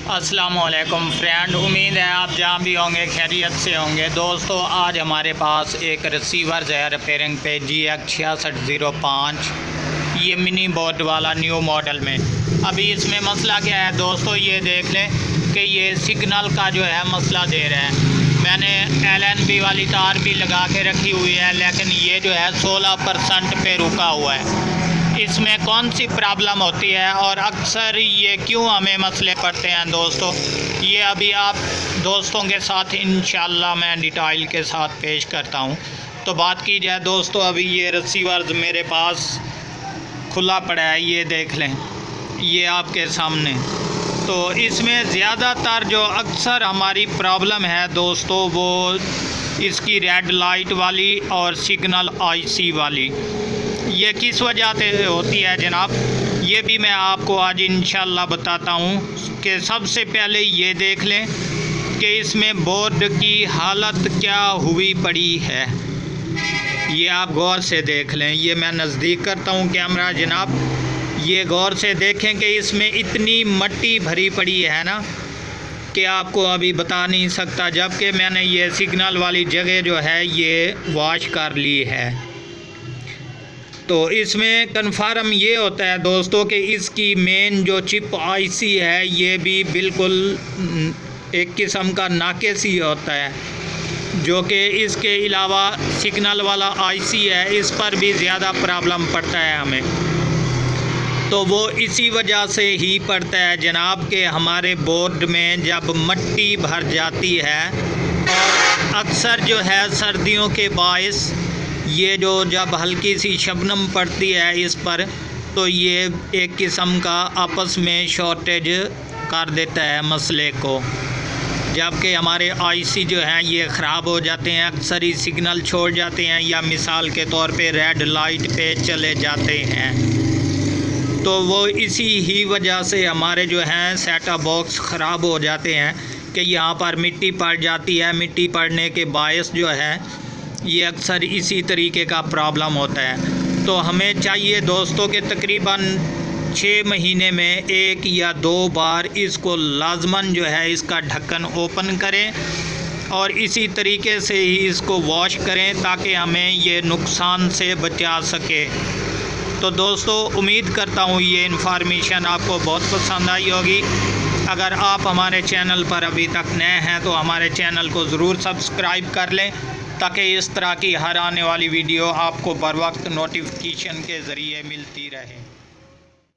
अस्सलामुअलैकुम फ्रेंड, उम्मीद है आप जहाँ भी होंगे खैरियत से होंगे। दोस्तों, आज हमारे पास एक रिसीवर है रिपेयरिंग पे GX6605, ये मिनी बोर्ड वाला न्यू मॉडल में। अभी इसमें मसला क्या है दोस्तों, ये देख लें कि ये सिग्नल का जो है मसला दे रहे हैं। मैंने LNB वाली तार भी लगा के रखी हुई है, लेकिन ये जो है 16% पे रुका हुआ है। इसमें कौन सी प्रॉब्लम होती है और अक्सर ये क्यों हमें मसले पड़ते हैं दोस्तों, ये अभी आप दोस्तों के साथ इंशाल्लाह मैं डिटेल के साथ पेश करता हूँ। तो बात की जाए दोस्तों, अभी ये रिसीवर मेरे पास खुला पड़ा है, ये देख लें, ये आपके सामने। तो इसमें ज़्यादातर जो अक्सर हमारी प्रॉब्लम है दोस्तों, वो इसकी रेड लाइट वाली और सिग्नल IC वाली। ये किस वजह से होती है जनाब, ये भी मैं आपको आज इंशाल्लाह बताता हूँ। कि सबसे पहले ये देख लें कि इसमें बोर्ड की हालत क्या हुई पड़ी है। ये आप गौर से देख लें, ये मैं नज़दीक करता हूँ कैमरा जनाब, ये गौर से देखें कि इसमें इतनी मट्टी भरी पड़ी है ना कि आपको अभी बता नहीं सकता। जबकि मैंने ये सिग्नल वाली जगह जो है ये वॉश कर ली है। तो इसमें कन्फर्म ये होता है दोस्तों कि इसकी मेन जो चिप IC है ये भी बिल्कुल एक किस्म का नाक़िस ही होता है, जो कि इसके अलावा सिग्नल वाला IC है, इस पर भी ज़्यादा प्रॉब्लम पड़ता है हमें। तो वो इसी वजह से ही पड़ता है जनाब कि हमारे बोर्ड में जब मट्टी भर जाती है, और अक्सर जो है सर्दियों के बायस ये जो जब हल्की सी शबनम पड़ती है इस पर, तो ये एक किस्म का आपस में शॉर्टेज कर देता है मसले को। जबकि हमारे IC जो हैं ये ख़राब हो जाते हैं, अक्सर ही सिग्नल छोड़ जाते हैं या मिसाल के तौर पे रेड लाइट पे चले जाते हैं। तो वो इसी ही वजह से हमारे जो हैं सेटअप बॉक्स ख़राब हो जाते हैं कि यहाँ पर मिट्टी पड़ जाती है। मिट्टी पड़ने के बायस जो है ये अक्सर इसी तरीके का प्रॉब्लम होता है। तो हमें चाहिए दोस्तों कि तकरीबन 6 महीने में 1 या 2 बार इसको लाजमन जो है इसका ढक्कन ओपन करें और इसी तरीके से ही इसको वॉश करें, ताकि हमें ये नुकसान से बचा सके। तो दोस्तों, उम्मीद करता हूँ ये इन्फॉर्मेशन आपको बहुत पसंद आई होगी। अगर आप हमारे चैनल पर अभी तक नए हैं तो हमारे चैनल को ज़रूर सब्सक्राइब कर लें, ताकि इस तरह की हर आने वाली वीडियो आपको बर वक्त नोटिफिकेशन के ज़रिए मिलती रहे।